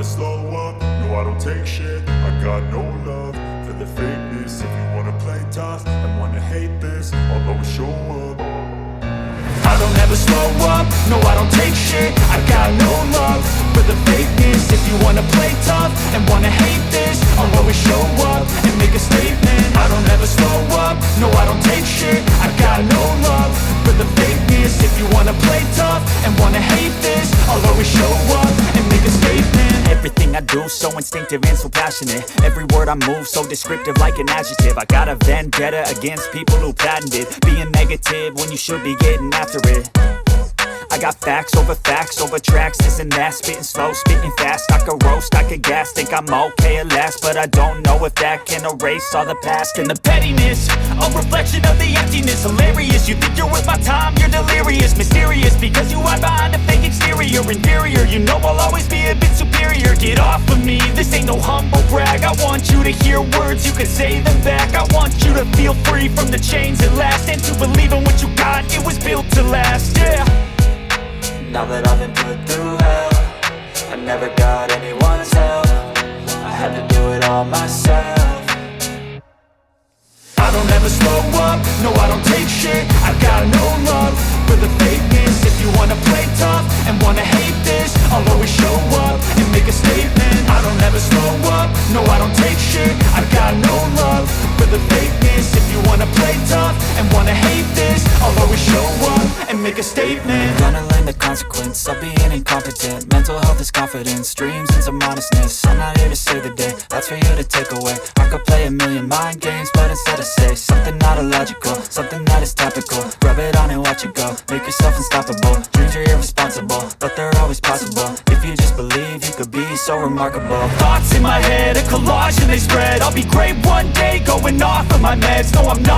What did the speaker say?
never slow up, no I don't take shit. I got no love for the fakeness. If you wanna play tough and wanna hate this, I'll always show up. I don't ever slow up, no I don't take shit. I got no love for the fakeness. If you wanna play tough and wanna hate this, I'll always show up and make a statement. I don't ever slow up, no I don't take shit. I got no love for the fakeness. If you wanna play tough and wanna hate this, I'll always show up and make a statement. Everything I do so instinctive and so passionate. Every word I move so descriptive like an adjective. I got a vendetta against people who patented being negative when you should be getting after it. I got facts over tracks, this and that. Spitting slow, spitting fast. I could roast, I could gas. Think I'm okay at last, but I don't know if that can erase all the past. And the pettiness, a reflection of the emptiness. Hilarious, you think you're worth my time, you're delirious. Mysterious, because you hide behind a fake exterior. Inferior, you know I'll always be a bit superior. Get off of me, this ain't no humble brag. I want you to hear words, you can say them back. I want you to feel free from the chains at last, and to believe in what you got, it was built to last, yeah. Now that I've been put through hell, I never got anyone's help. I had to do it all myself. I don't ever slow up, no I don't take shit. I got no love for the fakeness. If you wanna play tough and wanna hate this, I'll always show up and make a statement. I don't ever slow up, no I don't take shit. I got no love for the fakeness. If you wanna play tough and wanna hate this, I'll always show up and make a statement. Gonna learn the consequence of being incompetent. Mental health is confidence, dreams and some honestness. I'm not here to save the day, that's for you to take away. I could play a million mind games, but instead I say something not illogical, something that is topical. Rub it on and watch it go, make yourself unstoppable. Dreams are irresponsible, but they're always possible. If you just believe, you could be so remarkable. Thoughts in my head, a collage and they spread. I'll be great one day, going off of my meds. No I'm not